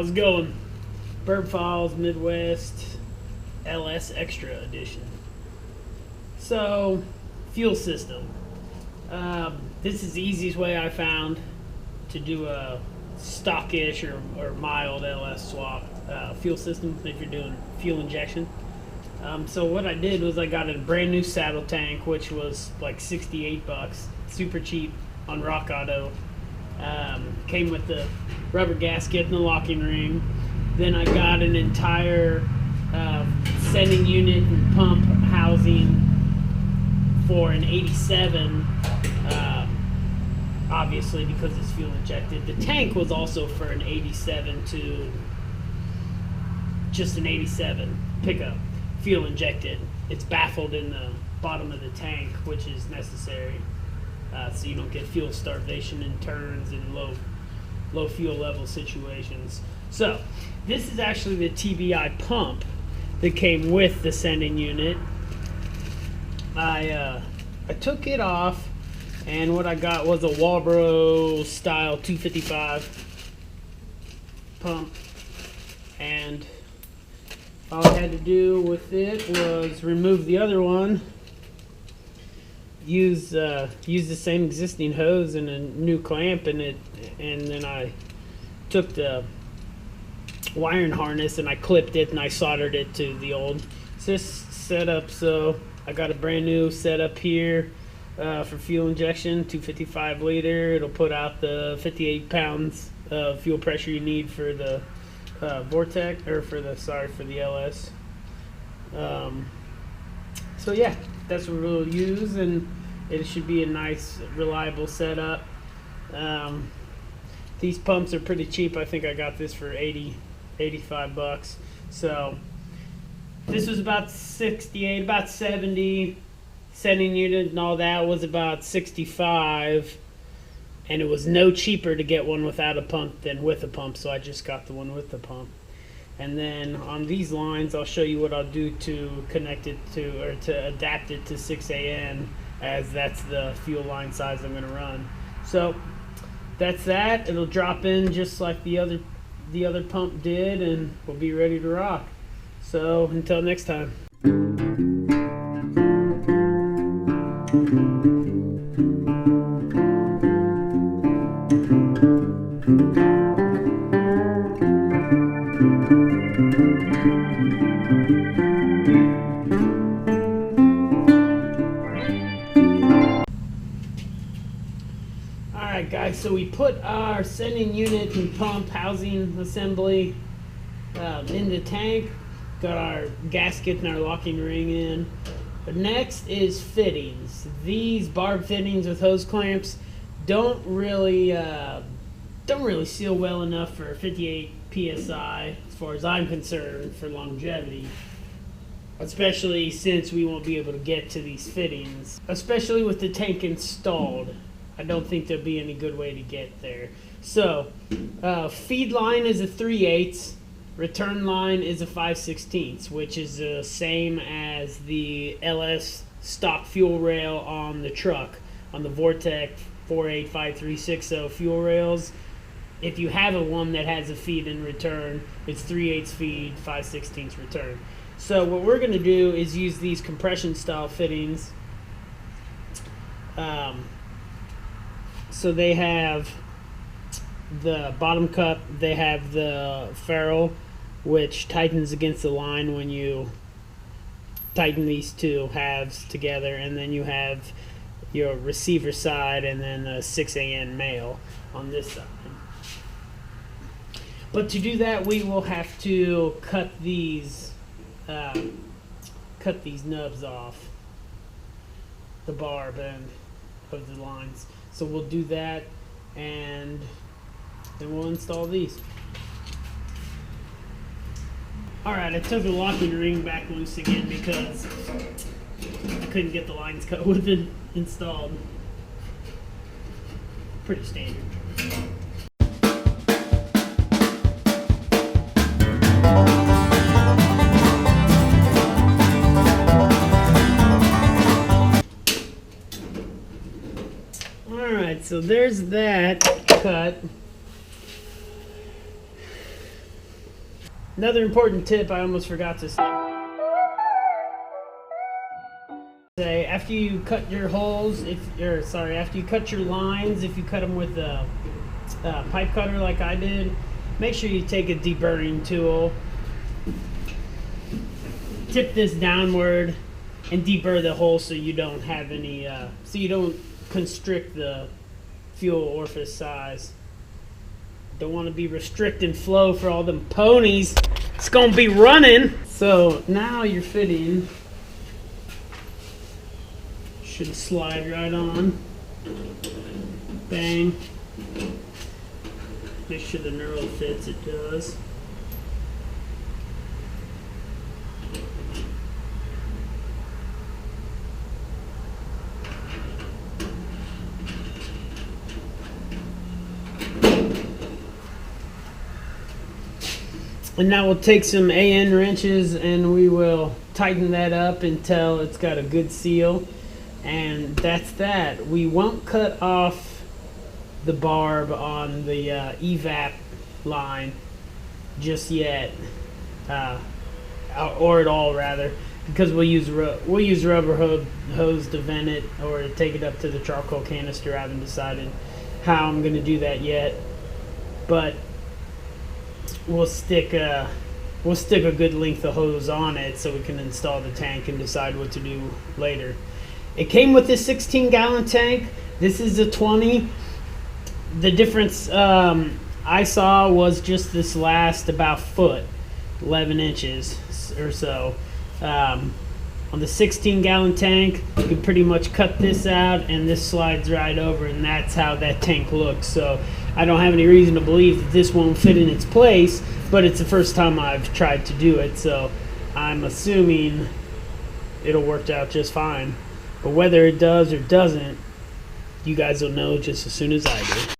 How's it going? Burb Files Midwest LS Extra Edition. So, fuel system. This is the easiest way I found to do a stockish or mild LS swap fuel system if you're doing fuel injection. So what I did was I got a brand new saddle tank, which was like 68 bucks, super cheap on Rock Auto. Came with the rubber gasket and the locking ring. Then I got an entire sending unit and pump housing for an 87, obviously because it's fuel injected. The tank was also for an 87 to just an 87 pickup, fuel injected. It's baffled in the bottom of the tank, which is necessary. So you don't get fuel starvation in turns and low fuel level situations. So this is actually the TBI pump that came with the sending unit. I took it off, and what I got was a Walbro style 255 pump, and all I had to do with it was remove the other one, use the same existing hose and a new clamp in it, and then I took the wiring harness and I clipped it and I soldered it to the old setup. So I got a brand new setup here for fuel injection, 255 liter. It'll put out the 58 pounds of fuel pressure you need for the Vortex, or for the LS. So yeah, that's what we'll use, and it should be a nice, reliable setup. These pumps are pretty cheap. I think I got this for 85 bucks. So this was about 68, about 70. Sending unit and all that was about 65. And it was no cheaper to get one without a pump than with a pump, so I just got the one with the pump. And then on these lines, I'll show you what I'll do to connect it to, or to adapt it to 6AN, as that's the fuel line size I'm going to run. So that's that. It'll drop in just like the other pump did, and we'll be ready to rock. So until next time. Alright guys, so we put our sending unit and pump housing assembly in the tank, got our gasket and our locking ring in. But next is fittings. These barb fittings with hose clamps don't really seal well enough for 58 psi as far as I'm concerned for longevity, especially since we won't be able to get to these fittings, especially with the tank installed. I don't think there'll be any good way to get there. So feed line is a 3/8, return line is a 5/16, which is the same as the LS stock fuel rail on the truck, on the Vortex 485360 fuel rails. If you have a one that has a feed and return, it's 3/8 feed, 5/16 return. So what we're going to do is use these compression style fittings. So they have the bottom cup, they have the ferrule, which tightens against the line when you tighten these two halves together, and then you have your receiver side and then the 6AN male on this side. But to do that, we will have to cut these nubs off the barb and of the lines. So we'll do that, and then we'll install these. Alright, I took the locking ring back loose again because I couldn't get the lines cut with it installed. Pretty standard. Alright, so there's that cut. Another important tip I almost forgot to say, after you cut your holes, after you cut your lines, if you cut them with a pipe cutter like I did, make sure you take a deburring tool, tip this downward, and deburr the hole so you don't have any, so you don't constrict the fuel orifice size. Don't want to be restricting flow for all them ponies. It's gonna be running. So now your fitting should slide right on. Bang. Make sure the knurl fits. It does. And now we'll take some AN wrenches and we will tighten that up until it's got a good seal. And that's that. We won't cut off the barb on the evap line just yet, or at all rather, because we'll use rubber hose to vent it or to take it up to the charcoal canister. I haven't decided how I'm going to do that yet, but we'll stick a good length of hose on it so we can install the tank and decide what to do later. It came with this 16-gallon tank. This is a 20. The difference I saw was just this last about foot, 11 inches or so. On the 16-gallon tank, you can pretty much cut this out and this slides right over, and that's how that tank looks. So I don't have any reason to believe that this won't fit in its place, but it's the first time I've tried to do it, so I'm assuming it'll work out just fine. But whether it does or doesn't, you guys will know just as soon as I do.